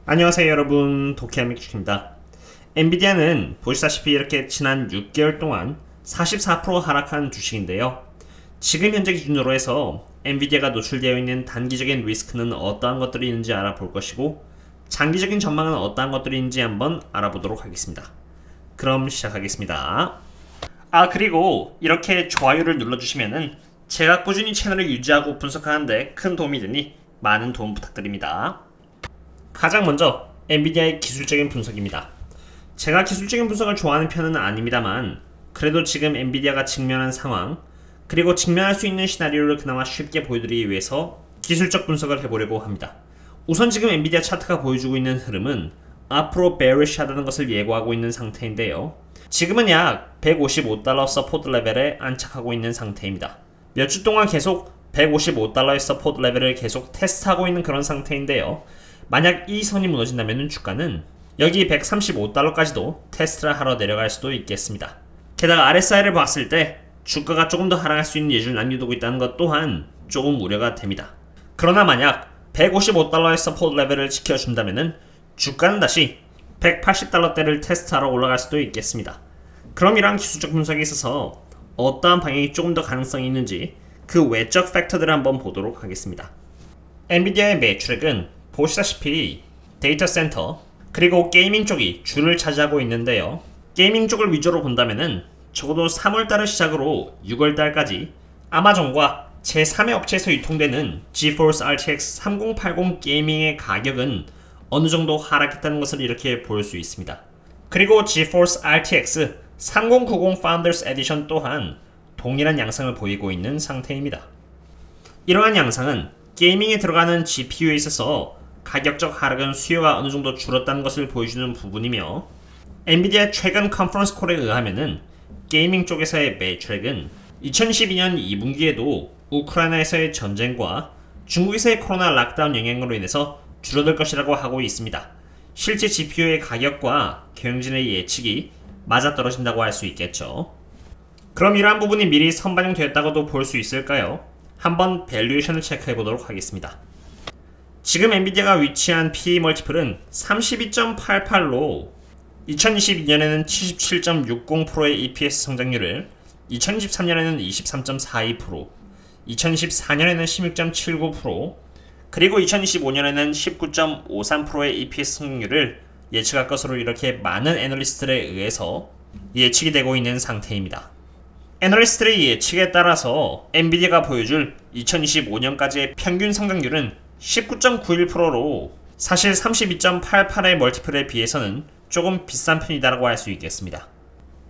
안녕하세요 여러분, 도키아믹주입니다. 엔비디아는 보시다시피 이렇게 지난 6개월 동안 44% 하락한 주식인데요. 지금 현재 기준으로 해서 엔비디아가 노출되어 있는 단기적인 리스크는 어떠한 것들이 있는지 알아볼 것이고, 장기적인 전망은 어떠한 것들이 있는지 한번 알아보도록 하겠습니다. 그럼 시작하겠습니다. 그리고 이렇게 좋아요를 눌러주시면은 제가 꾸준히 채널을 유지하고 분석하는데 큰 도움이 되니 많은 도움 부탁드립니다. 가장 먼저 엔비디아의 기술적인 분석입니다. 제가 기술적인 분석을 좋아하는 편은 아닙니다만, 그래도 지금 엔비디아가 직면한 상황, 그리고 직면할 수 있는 시나리오를 그나마 쉽게 보여드리기 위해서 기술적 분석을 해보려고 합니다. 우선 지금 엔비디아 차트가 보여주고 있는 흐름은 앞으로 bearish하다는 것을 예고하고 있는 상태인데요. 지금은 약 155달러 서포트 레벨에 안착하고 있는 상태입니다. 몇 주 동안 계속 155달러의 서포트 레벨을 계속 테스트하고 있는 그런 상태인데요. 만약 이 선이 무너진다면 주가는 여기 135달러까지도 테스트를 하러 내려갈 수도 있겠습니다. 게다가 RSI를 봤을 때 주가가 조금 더 하락할 수 있는 예시를 남겨두고 있다는 것 또한 조금 우려가 됩니다. 그러나 만약 155달러의 서포트 레벨을 지켜준다면 주가는 다시 180달러대를 테스트하러 올라갈 수도 있겠습니다. 그럼 이러한 기술적 분석에 있어서 어떠한 방향이 조금 더 가능성이 있는지 그 외적 팩터들을 한번 보도록 하겠습니다. 엔비디아의 매출액은 보시다시피 데이터 센터 그리고 게이밍 쪽이 주를 차지하고 있는데요. 게이밍 쪽을 위주로 본다면은 적어도 3월달을 시작으로 6월달까지 아마존과 제3의 업체에서 유통되는 GeForce RTX 3080 게이밍의 가격은 어느정도 하락했다는 것을 이렇게 볼 수 있습니다. 그리고 GeForce RTX 3090 Founders Edition 또한 동일한 양상을 보이고 있는 상태입니다. 이러한 양상은 게이밍에 들어가는 GPU에 있어서 가격적 하락은 수요가 어느정도 줄었다는 것을 보여주는 부분이며, 엔비디아 최근 컨퍼런스 콜에 의하면은 게이밍 쪽에서의 매출액은 2022년 2분기에도 우크라이나에서의 전쟁과 중국에서의 코로나 락다운 영향으로 인해서 줄어들 것이라고 하고 있습니다. 실제 GPU의 가격과 경영진의 예측이 맞아떨어진다고 할 수 있겠죠. 그럼 이러한 부분이 미리 선반영되었다고도 볼 수 있을까요? 한번 밸류에이션을 체크해 보도록 하겠습니다. 지금 엔비디아가 위치한 PE 멀티플은 32.88로 2022년에는 77.60%의 EPS 성장률을, 2023년에는 23.42%, 2024년에는 16.79%, 그리고 2025년에는 19.53%의 EPS 성장률을 예측할 것으로 이렇게 많은 애널리스트들에 의해서 예측이 되고 있는 상태입니다. 애널리스트들의 예측에 따라서 엔비디아가 보여줄 2025년까지의 평균 성장률은 19.91%로 사실 32.88의 멀티플에 비해서는 조금 비싼 편이다라고 할 수 있겠습니다.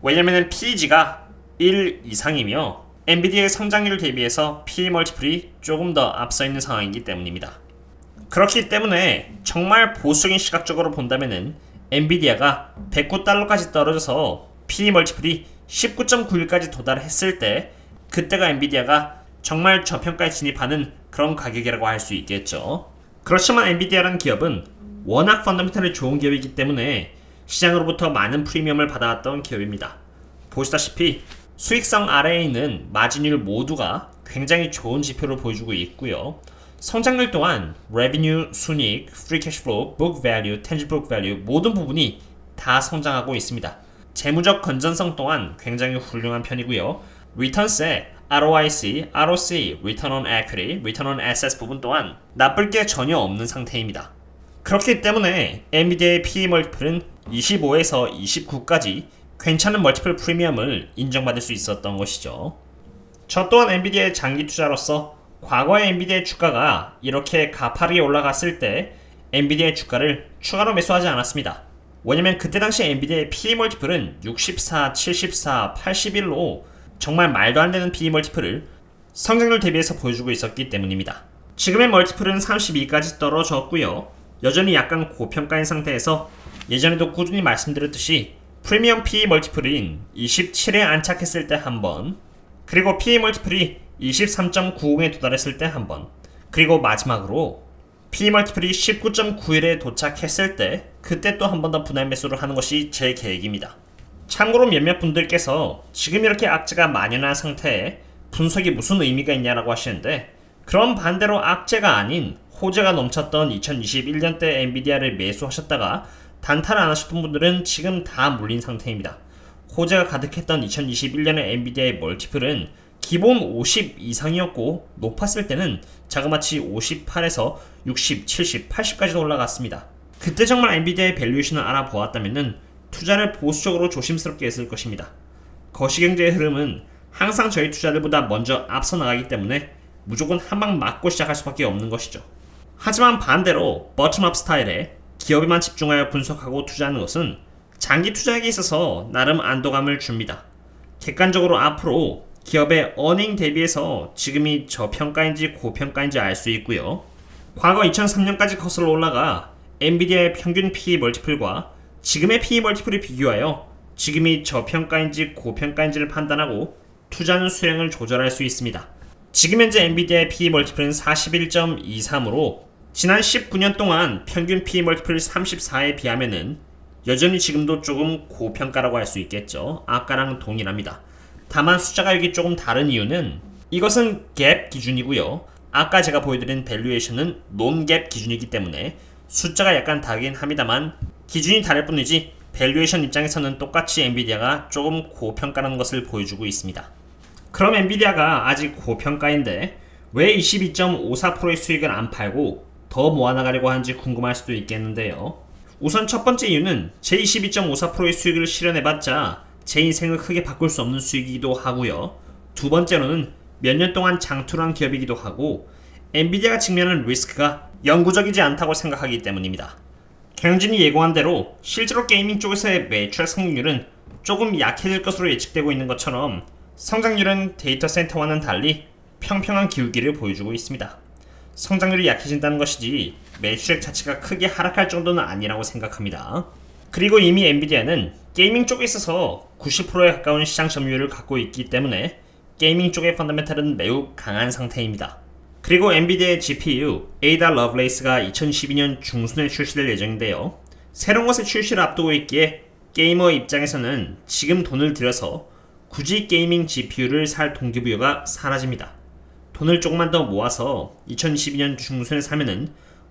왜냐면 PEG가 1 이상이며 엔비디아의 성장률 대비해서 PE 멀티플이 조금 더 앞서 있는 상황이기 때문입니다. 그렇기 때문에 정말 보수적인 시각적으로 본다면은 엔비디아가 109달러까지 떨어져서 PE 멀티플이 19.91까지 도달했을 때, 그때가 엔비디아가 정말 저평가에 진입하는 그런 가격이라고 할 수 있겠죠. 그렇지만 엔비디아라는 기업은 워낙 펀더멘털이 좋은 기업이기 때문에 시장으로부터 많은 프리미엄을 받아왔던 기업입니다. 보시다시피 수익성 아래에 있는 마진율 모두가 굉장히 좋은 지표를 보여주고 있고요. 성장률 또한 revenue, 순이익, free cash flow, book value, tangible book value 모든 부분이 다 성장하고 있습니다. 재무적 건전성 또한 굉장히 훌륭한 편이고요. 리턴스의 ROIC, ROC, Return on Equity, Return on Assets 부분 또한 나쁠 게 전혀 없는 상태입니다. 그렇기 때문에 엔비디아의 PE 멀티플은 25에서 29까지 괜찮은 멀티플 프리미엄을 인정받을 수 있었던 것이죠. 저 또한 엔비디아의 장기 투자로서 과거의 엔비디아의 주가가 이렇게 가파르게 올라갔을 때 엔비디아의 주가를 추가로 매수하지 않았습니다. 왜냐면 그때 당시 엔비디아의 PE 멀티플은 64, 74, 81로 정말 말도 안 되는 PE 멀티플을 성장률 대비해서 보여주고 있었기 때문입니다. 지금의 멀티플은 32까지 떨어졌고요. 여전히 약간 고평가인 상태에서 예전에도 꾸준히 말씀드렸듯이 프리미엄 PE 멀티플인 27에 안착했을 때 한 번, 그리고 PE 멀티플이 23.90에 도달했을 때 한 번, 그리고 마지막으로 PE 멀티플이 19.91에 도착했을 때 그때 또 한 번 더 분할 매수를 하는 것이 제 계획입니다. 참고로 몇몇 분들께서 지금 이렇게 악재가 만연한 상태에 분석이 무슨 의미가 있냐라고 하시는데, 그럼 반대로 악재가 아닌 호재가 넘쳤던 2021년대 엔비디아를 매수하셨다가 단타를 안 하셨던 분들은 지금 다 물린 상태입니다. 호재가 가득했던 2021년의 엔비디아의 멀티플은 기본 50 이상이었고 높았을 때는 자그마치 58에서 60, 70, 80까지도 올라갔습니다. 그때 정말 엔비디아의 밸류에이션을 알아보았다면 투자를 보수적으로 조심스럽게 했을 것입니다. 거시경제의 흐름은 항상 저희 투자들보다 먼저 앞서 나가기 때문에 무조건 한방 맞고 시작할 수밖에 없는 것이죠. 하지만 반대로 버텀업 스타일의 기업에만 집중하여 분석하고 투자하는 것은 장기 투자에게 있어서 나름 안도감을 줍니다. 객관적으로 앞으로 기업의 어닝 대비해서 지금이 저평가인지 고평가인지 알 수 있고요. 과거 2003년까지 거슬러 올라가 엔비디아의 평균 PE 멀티플과 지금의 PE 멀티플을 비교하여 지금이 저평가인지 고평가인지를 판단하고 투자하는 수량을 조절할 수 있습니다. 지금 현재 엔비디아의 PE 멀티플은 41.23으로 지난 19년 동안 평균 PE 멀티플 34에 비하면은 여전히 지금도 조금 고평가라고 할 수 있겠죠. 아까랑 동일합니다. 다만 숫자가 여기 조금 다른 이유는 이것은 갭 기준이고요. 아까 제가 보여드린 밸류에이션은 논갭 기준이기 때문에 숫자가 약간 다르긴 합니다만 기준이 다를 뿐이지 밸류에이션 입장에서는 똑같이 엔비디아가 조금 고평가라는 것을 보여주고 있습니다. 그럼 엔비디아가 아직 고평가인데 왜 22.54%의 수익을 안 팔고 더 모아나가려고 하는지 궁금할 수도 있겠는데요. 우선 첫 번째 이유는 제 22.54%의 수익을 실현해봤자 제 인생을 크게 바꿀 수 없는 수익이기도 하고요. 두 번째로는 몇 년 동안 장투를 한 기업이기도 하고 엔비디아가 직면하는 리스크가 영구적이지 않다고 생각하기 때문입니다. 경영진이 예고한 대로 실제로 게이밍 쪽에서의 매출 성장률은 조금 약해질 것으로 예측되고 있는 것처럼 성장률은 데이터 센터와는 달리 평평한 기울기를 보여주고 있습니다. 성장률이 약해진다는 것이지 매출액 자체가 크게 하락할 정도는 아니라고 생각합니다. 그리고 이미 엔비디아는 게이밍 쪽에 있어서 90%에 가까운 시장 점유율을 갖고 있기 때문에 게이밍 쪽의 펀더멘탈은 매우 강한 상태입니다. 그리고 엔비디아의 GPU 에이다 러브레이스가 2012년 중순에 출시될 예정인데요. 새로운 것의 출시를 앞두고 있기에 게이머 입장에서는 지금 돈을 들여서 굳이 게이밍 GPU를 살 동기부여가 사라집니다. 돈을 조금만 더 모아서 2022년 중순에 사면은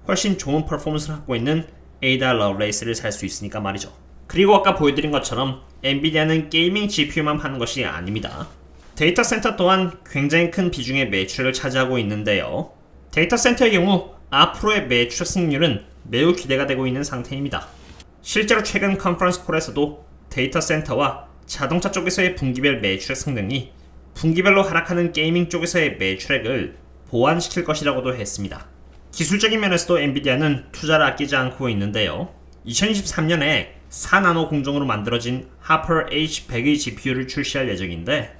훨씬 좋은 퍼포먼스를 갖고 있는 에이다 러브레이스를 살 수 있으니까 말이죠. 그리고 아까 보여드린 것처럼 엔비디아는 게이밍 GPU만 파는 것이 아닙니다. 데이터 센터 또한 굉장히 큰 비중의 매출을 차지하고 있는데요. 데이터 센터의 경우 앞으로의 매출 승률은 매우 기대가 되고 있는 상태입니다. 실제로 최근 컨퍼런스 콜에서도 데이터 센터와 자동차 쪽에서의 분기별 매출액 성장이 분기별로 하락하는 게이밍 쪽에서의 매출액을 보완시킬 것이라고도 했습니다. 기술적인 면에서도 엔비디아는 투자를 아끼지 않고 있는데요. 2023년에 4나노 공정으로 만들어진 하퍼 H100의 GPU를 출시할 예정인데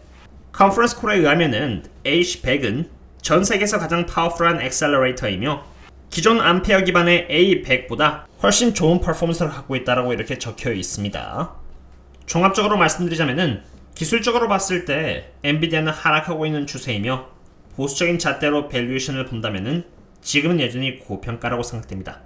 컨퍼런스 콜에 의하면은 H100은 전 세계에서 가장 파워풀한 엑셀러레이터이며 기존 암페어 기반의 A100보다 훨씬 좋은 퍼포먼스를 갖고 있다고 이렇게 적혀 있습니다. 종합적으로 말씀드리자면은 기술적으로 봤을 때 엔비디아는 하락하고 있는 추세이며 보수적인 잣대로 밸류에이션을 본다면은 지금은 여전히 고평가라고 생각됩니다.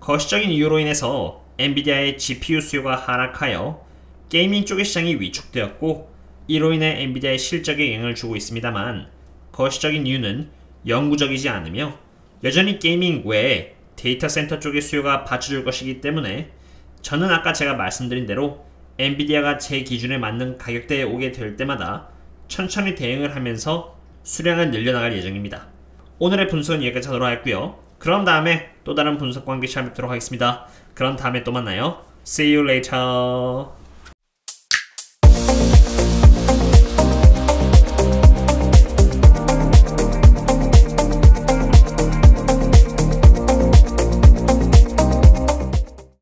거시적인 이유로 인해서 엔비디아의 GPU 수요가 하락하여 게이밍 쪽의 시장이 위축되었고 이로 인해 엔비디아의 실적에 영향을 주고 있습니다만 거시적인 이유는 영구적이지 않으며 여전히 게이밍 외에 데이터 센터 쪽의 수요가 받쳐줄 것이기 때문에 저는 아까 제가 말씀드린 대로 엔비디아가 제 기준에 맞는 가격대에 오게 될 때마다 천천히 대응을 하면서 수량을 늘려나갈 예정입니다. 오늘의 분석은 여기까지 하도록 하겠고요. 그럼 다음에 또 다른 분석 관계 시간 뵙도록 하겠습니다. 그럼 다음에 또 만나요. See you later.